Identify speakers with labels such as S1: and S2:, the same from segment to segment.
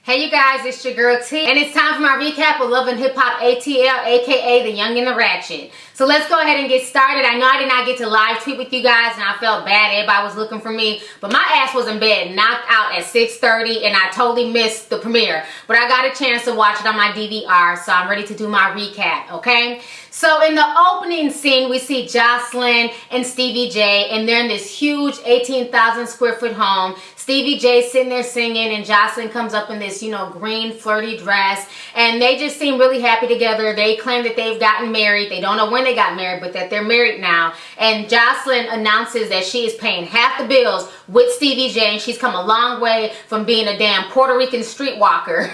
S1: Hey you guys, it's your girl T, and it's time for my recap of Love and Hip Hop ATL, aka The Young and the Ratchet. So let's go ahead and get started. I know I did not get to live tweet with you guys, and I felt bad. Everybody was looking for me, but my ass was in bed, knocked out at 6:30, and I totally missed the premiere. But I got a chance to watch it on my DVR, so I'm ready to do my recap, okay? So in the opening scene, we see Jocelyn and Stevie J, and they're in this huge 18,000 square foot home. Stevie J sitting there singing, and Jocelyn comes up in this, green flirty dress, and they just seem really happy together. They claim that they've gotten married. They don't know when they got married, but that they're married now. And Jocelyn announces that she is paying half the bills with Stevie J, and she's come a long way from being a damn Puerto Rican streetwalker.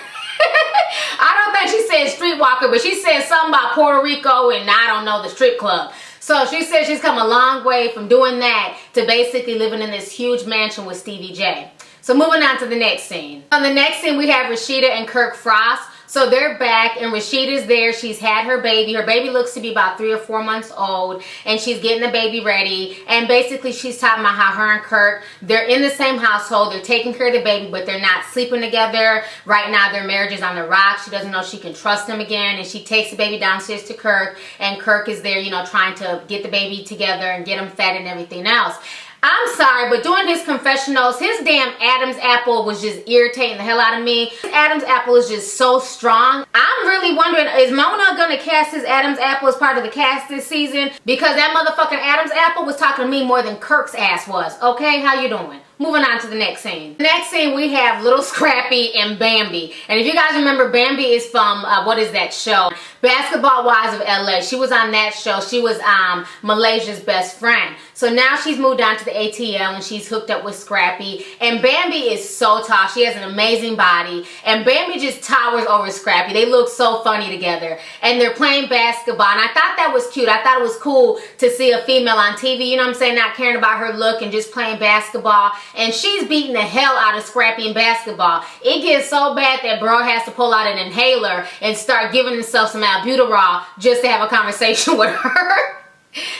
S1: I don't think she said streetwalker, but she said something about Puerto Rico and I don't know, the strip club. So she said she's come a long way from doing that to basically living in this huge mansion with Stevie J. So moving on to the next scene. On the next scene, we have Rashida and Kirk Frost. So they're back, and Rashida's there. She's had her baby. Her baby looks to be about 3 or 4 months old, and she's getting the baby ready. And basically, she's talking about how her and Kirk, they're in the same household. They're taking care of the baby, but they're not sleeping together. Right now, their marriage is on the rocks. She doesn't know if she can trust him again, and she takes the baby downstairs to Kirk, and Kirk is there, trying to get the baby together and get him fed and everything else. I'm sorry, but during his confessionals, his damn Adam's apple was just irritating the hell out of me. His Adam's apple is just so strong. I'm really wondering, is Mona gonna cast his Adam's apple as part of the cast this season? Because that motherfucking Adam's apple was talking to me more than Kirk's ass was. Okay, how you doing? Moving on to the next scene. The next scene, we have little Scrappy and Bambi. And if you guys remember, Bambi is from, what is that show? Basketball Wives of LA. She was on that show. She was Malaysia's best friend. So now she's moved on to the ATL and she's hooked up with Scrappy. And Bambi is so tall. She has an amazing body. And Bambi just towers over Scrappy. They look so funny together. And they're playing basketball. And I thought that was cute. I thought it was cool to see a female on TV, you know what I'm saying, not caring about her look and just playing basketball. And she's beating the hell out of Scrappy in basketball. It gets so bad that bro has to pull out an inhaler and start giving himself some albuterol just to have a conversation with her.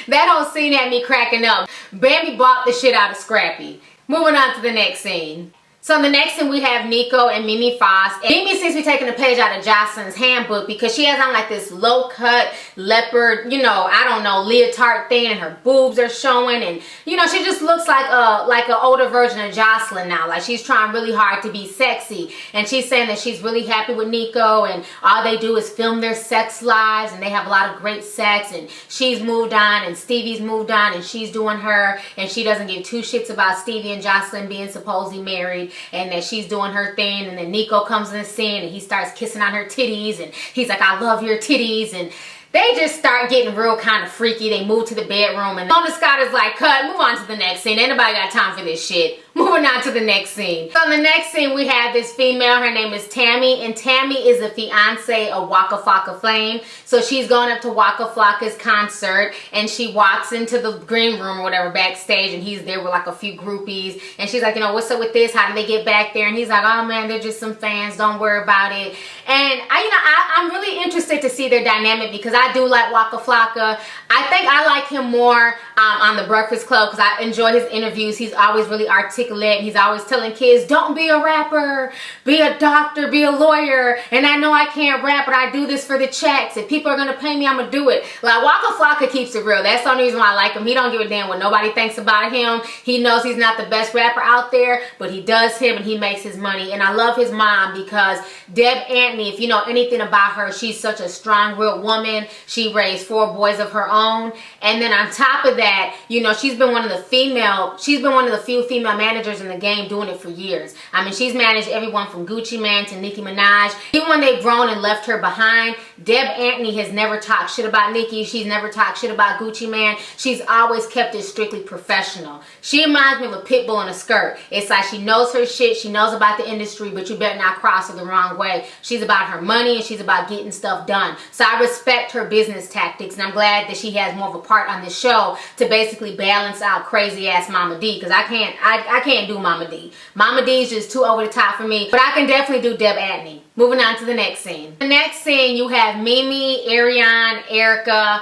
S1: That whole scene had me cracking up. Bambi bought the shit out of Scrappy. Moving on to the next scene. So in the next scene, we have Nikko and Mimi Frost. And Mimi seems to be taking a page out of Jocelyn's handbook because she has on like this low-cut leopard, I don't know, leotard thing, and her boobs are showing, and she just looks like an older version of Jocelyn now. Like she's trying really hard to be sexy, and she's saying that she's really happy with Nikko, and all they do is film their sex lives, and they have a lot of great sex, and she's moved on, and Stevie's moved on, and she's doing her, and she doesn't give two shits about Stevie and Jocelyn being supposedly married, and that she's doing her thing. And then Nikko comes in the scene and he starts kissing on her titties, and he's like, I love your titties. And they just start getting real kind of freaky. They move to the bedroom, and Mona Scott is like, cut, move on to the next scene. Ain't nobody got time for this shit. Moving on to the next scene. So in the next scene, we have this female. Her name is Tammy, and Tammy is the fiance of Waka Flocka fame. So she's going up to Waka Flocka's concert, and she walks into the green room or whatever backstage, and he's there with like a few groupies, and she's like, what's up with this? How did they get back there? And he's like, oh man, they're just some fans. Don't worry about it. And I'm really interested to see their dynamic because I do like Waka Flocka. I think I like him more on The Breakfast Club because I enjoy his interviews. He's always really articulate. He's always telling kids, don't be a rapper, be a doctor, be a lawyer. And I know I can't rap, but I do this for the checks. If people are going to pay me, I'm going to do it. Like, Waka Flocka keeps it real. That's the only reason why I like him. He don't give a damn what nobody thinks about him. He knows he's not the best rapper out there, but he does him and he makes his money. And I love his mom because Deb Antony, if you know anything about her, she's such a strong, real woman. She raised 4 boys of her own. And then on top of that, she's been one of the few female managers in the game doing it for years. I mean, she's managed everyone from Gucci Mane to Nicki Minaj. Even when they've grown and left her behind, Deb Antony has never talked shit about Nicki. She's never talked shit about Gucci Mane. She's always kept it strictly professional. She reminds me of a pit bull in a skirt. It's like she knows her shit, she knows about the industry, but you better not cross her the wrong way. She's about her money and she's about getting stuff done. So I respect her business tactics, and I'm glad that she has more of a part on this show to basically balance out crazy ass Momma Dee, because I can't do Momma Dee. Momma Dee is just too over the top for me, but I can definitely do Deb Antony. Moving on to the next scene. The next scene, you have Mimi, Ariane, Erica.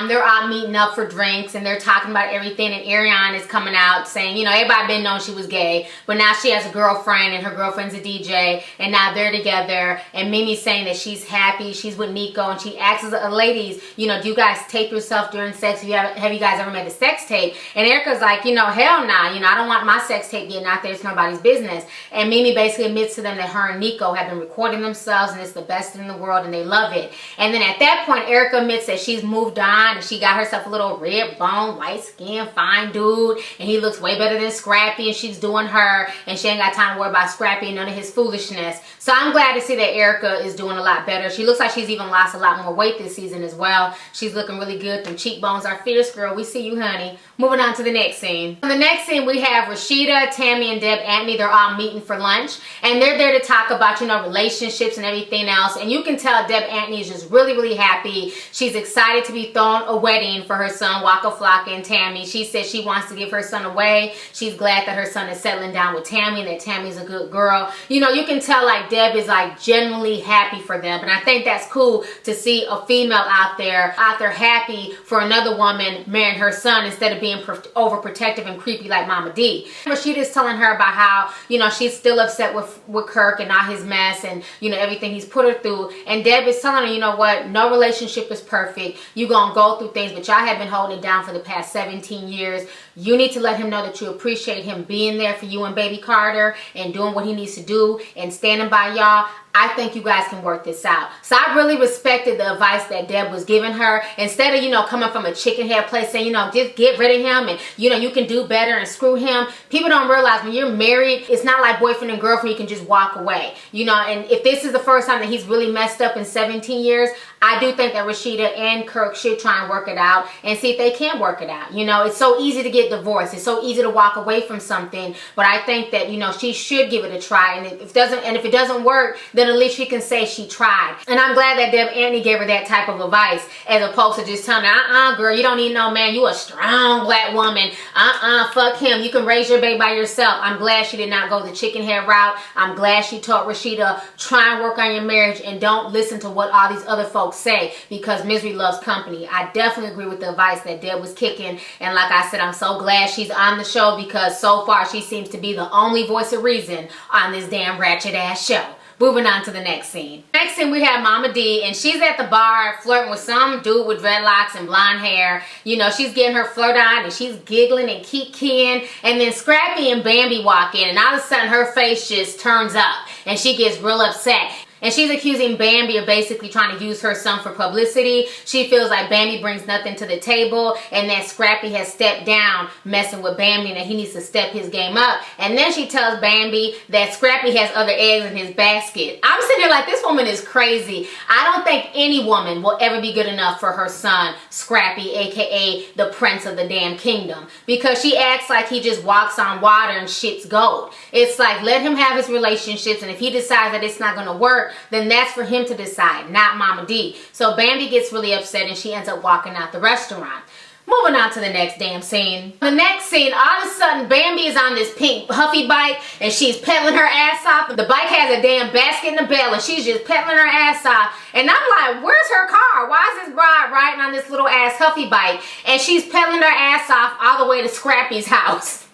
S1: They're all meeting up for drinks and they're talking about everything. And Ariane is coming out saying, you know, everybody been knowing she was gay, but now she has a girlfriend and her girlfriend's a DJ, and now they're together. And Mimi's saying that she's happy, she's with Nikko, and she asks the ladies, you know, do you guys tape yourself during sex? Have you guys ever made a sex tape? And Erica's like, you know, hell nah. You know, I don't want my sex tape getting out there. It's nobody's business. And Mimi basically admits to them that her and Nikko have been recording themselves and it's the best in the world and they love it. And then at that point, Erica admits that she's moved on and she got herself a little red bone, white skin, fine dude, and he looks way better than Scrappy, and she's doing her and she ain't got time to worry about Scrappy and none of his foolishness. So I'm glad to see that Erica is doing a lot better. She looks like she's even lost a lot more weight this season as well. She's looking really good. Them cheekbones are fierce, girl. We see you, honey. Moving on to the next scene. In the next scene, we have Rashida, Tammy, and Deb Antony. They're all meeting for lunch and they're there to talk about, you know, relationships and everything else. And you can tell Deb Antony is just really, really happy. She's excited to be throwing a wedding for her son, Waka Flocka and Tammy. She said she wants to give her son away. She's glad that her son is settling down with Tammy and that Tammy's a good girl. You know, you can tell like Deb is like genuinely happy for them. And I think that's cool to see a female out there happy for another woman marrying her son instead of being overprotective and creepy like Momma Dee. Rashida's telling her about how, you know, she's still upset with Kirk and all his mess and, you know, everything he's put her through. And Deb is telling her, you know what, no relationship is perfect. You're gonna go through things, but y'all have been holding it down for the past 17 years. You need to let him know that you appreciate him being there for you and baby Carter and doing what he needs to do and standing by y'all. I think you guys can work this out. So I really respected the advice that Deb was giving her. Instead of, you know, coming from a chicken head place saying, you know, just get rid of him and, you know, you can do better and screw him. People don't realize when you're married, it's not like boyfriend and girlfriend, you can just walk away. You know, and if this is the first time that he's really messed up in 17 years, I do think that Rashida and Kirk should try and work it out and see if they can work it out. You know, it's so easy to get divorced. It's so easy to walk away from something. But I think that, you know, she should give it a try. And if it doesn't work, then at least she can say she tried. And I'm glad that Deb Antony gave her that type of advice as opposed to just telling her, girl, you don't need no man. You a strong black woman. Fuck him. You can raise your baby by yourself. I'm glad she did not go the chicken head route. I'm glad she told Rashida, try and work on your marriage and don't listen to what all these other folks say because misery loves company. I definitely agree with the advice that Deb was kicking. And like I said, I'm so glad she's on the show because so far she seems to be the only voice of reason on this damn ratchet ass show. Moving on to the next scene. Next scene, we have Momma Dee, and she's at the bar flirting with some dude with dreadlocks and blonde hair. You know, she's getting her flirt on, and she's giggling and kikiing. And then Scrappy and Bambi walk in, and all of a sudden her face just turns up, and she gets real upset. And she's accusing Bambi of basically trying to use her son for publicity. She feels like Bambi brings nothing to the table and that Scrappy has stepped down messing with Bambi and that he needs to step his game up. And then she tells Bambi that Scrappy has other eggs in his basket. I'm sitting there like, this woman is crazy. I don't think any woman will ever be good enough for her son, Scrappy, aka the prince of the damn kingdom. Because she acts like he just walks on water and shit's gold. It's like, let him have his relationships, and if he decides that it's not going to work, then that's for him to decide, not Momma Dee. So Bambi gets really upset and she ends up walking out the restaurant. Moving on to the next damn scene. The next scene, all of a sudden, Bambi is on this pink Huffy bike and she's pedaling her ass off. The bike has a damn basket in the bell and she's just pedaling her ass off. And I'm like, where's her car? Why is this bride riding on this little ass Huffy bike? And she's pedaling her ass off all the way to Scrappy's house.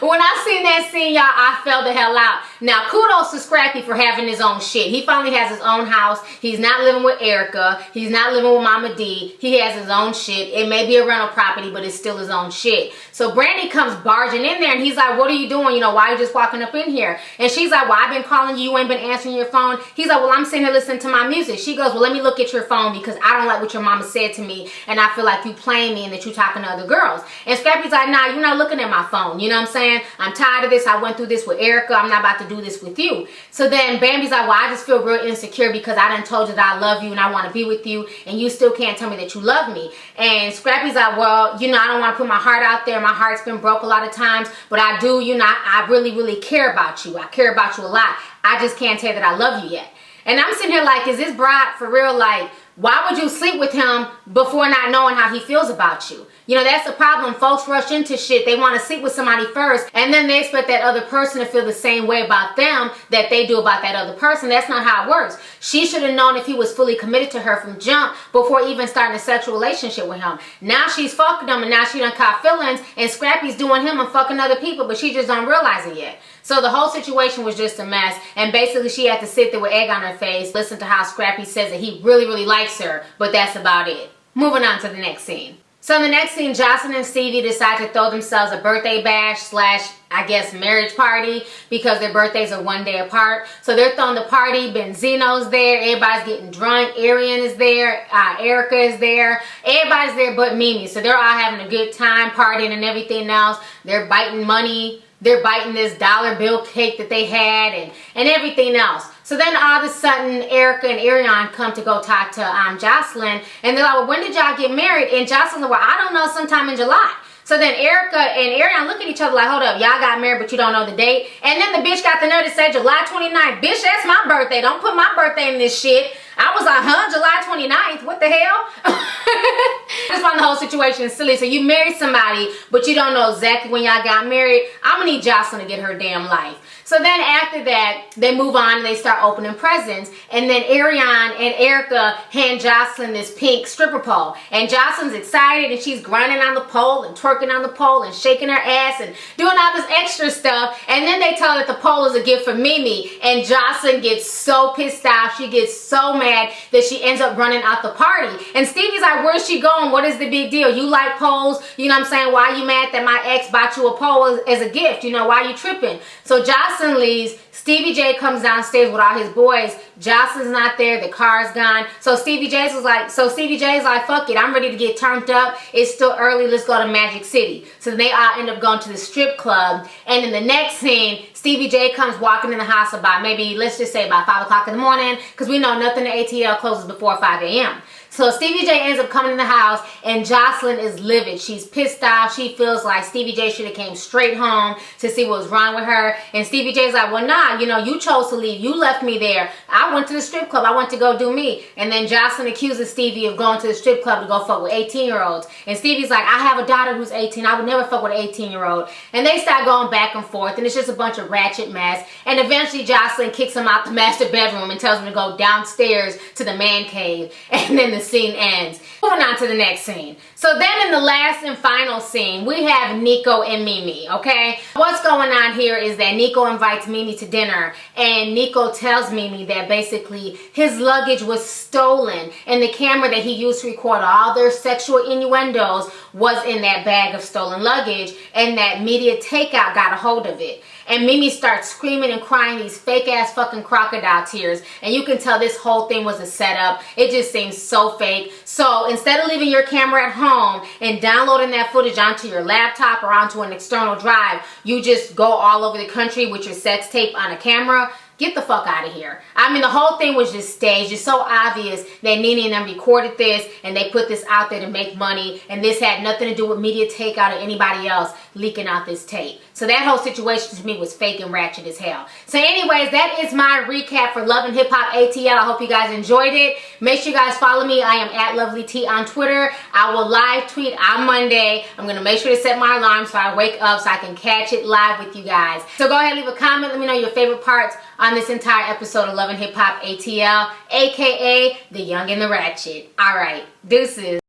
S1: When I seen that scene, y'all, I fell the hell out. Now, kudos to Scrappy for having his own shit. He finally has his own house. He's not living with Erica. He's not living with Momma Dee. He has his own shit. It may be a rental property, but it's still his own shit. So Brandy comes barging in there, and he's like, what are you doing? You know, why are you just walking up in here? And she's like, well, I've been calling you. You ain't been answering your phone. He's like, well, I'm sitting here listening to my music. She goes, well, let me look at your phone because I don't like what your mama said to me, and I feel like you playing me and that you talking to other girls. And Scrappy's like, nah, you're not looking at my phone. You know what I'm saying? I'm tired of this. I went through this with Erica. I'm not about to do this with you. So then Bambi's like, well, I just feel real insecure because I done told you that I love you and I want to be with you, and you still can't tell me that you love me. And Scrappy's like, well, you know, I don't want to put my heart out there. My heart's been broke a lot of times, but I do, you know, I really, really care about you. I care about you a lot. I just can't tell you that I love you yet. And I'm sitting here like, is this bride for real, like, why would you sleep with him before not knowing how he feels about you? You know, that's the problem. Folks rush into shit. They want to sleep with somebody first, and then they expect that other person to feel the same way about them that they do about that other person. That's not how it works. She should have known if he was fully committed to her from jump before even starting a sexual relationship with him. Now she's fucking him, and now she done caught feelings, and Scrappy's doing him and fucking other people, but she just don't realize it yet. So the whole situation was just a mess, and basically she had to sit there with egg on her face, listen to how Scrappy says that he really, really likes her, but that's about it. Moving on to the next scene. So in the next scene, Jocelyn and Stevie decide to throw themselves a birthday bash slash, I guess, marriage party because their birthdays are one day apart. So they're throwing the party. Benzino's there. Everybody's getting drunk. Arian is there. Erica is there. Everybody's there but Mimi. So they're all having a good time partying and everything else. They're biting money. They're biting this dollar bill cake that they had and everything else. So then all of a sudden, Erica and Arian come to go talk to Jocelyn. And they're like, well, when did y'all get married? And Jocelyn's like, well, I don't know, sometime in July. So then Erica and Arian look at each other like, hold up, y'all got married, but you don't know the date. And then the bitch got the nerve to say July 29th. Bitch, that's my birthday. Don't put my birthday in this shit. I was like, huh, July 29th? What the hell? I just find the whole situation silly. So you married somebody, but you don't know exactly when y'all got married. I'm going to need Jocelyn to get her damn life. So then after that, they move on and they start opening presents. And then Arian and Erica hand Jocelyn this pink stripper pole. And Jocelyn's excited and she's grinding on the pole and twerking on the pole and shaking her ass and doing all this extra stuff. And then they tell her that the pole is a gift for Mimi. And Jocelyn gets so pissed off. She gets so mad that she ends up running out the party. And Stevie's like, where's she going? What is the big deal? You like poles? You know what I'm saying? Why are you mad that my ex bought you a pole as a gift? You know, why are you tripping? So Jocelyn leaves. Stevie J comes downstairs with all his boys. Jocelyn's not there. The car's gone. So Stevie J's like, fuck it. I'm ready to get turned up. It's still early. Let's go to Magic City. So they all end up going to the strip club. And in the next scene, Stevie J comes walking in the house about maybe, let's just say about 5 o'clock in the morning, because we know nothing at ATL closes before 5 a.m. So Stevie J ends up coming in the house and Jocelyn is livid. She's pissed off. She feels like Stevie J should have came straight home to see what was wrong with her. And Stevie J's like, well, nah, you know, you chose to leave. You left me there. I went to the strip club. I went to go do me. And then Jocelyn accuses Stevie of going to the strip club to go fuck with 18-year-olds. And Stevie's like, I have a daughter who's 18. I would never fuck with an 18-year-old. And they start going back and forth. And it's just a bunch of ratchet mess. And eventually Jocelyn kicks him out the master bedroom and tells him to go downstairs to the man cave. And then the scene ends. Moving on to the next scene. So then in the last and final scene, we have Nikko and Mimi, okay? What's going on here is that Nikko invites Mimi to dinner, and Nikko tells Mimi that basically his luggage was stolen, and the camera that he used to record all their sexual innuendos was in that bag of stolen luggage, and that Media Takeout got a hold of it. And Mimi starts screaming and crying these fake ass fucking crocodile tears. And you can tell this whole thing was a setup. It just seems so fake. So instead of leaving your camera at home and downloading that footage onto your laptop or onto an external drive, you just go all over the country with your sex tape on a camera. Get the fuck out of here. I mean, the whole thing was just staged. It's so obvious that Nene and them recorded this and they put this out there to make money, and this had nothing to do with Media Takeout or anybody else leaking out this tape. So that whole situation to me was fake and ratchet as hell. So anyways, that is my recap for Love and Hip Hop ATL. I hope you guys enjoyed it. Make sure you guys follow me. I am at LovelyT on Twitter. I will live tweet on Monday. I'm going to make sure to set my alarm so I wake up so I can catch it live with you guys. So go ahead and leave a comment. Let me know your favorite parts on this entire episode of Love and Hip Hop ATL, aka The Young and the Ratchet. Alright, deuces.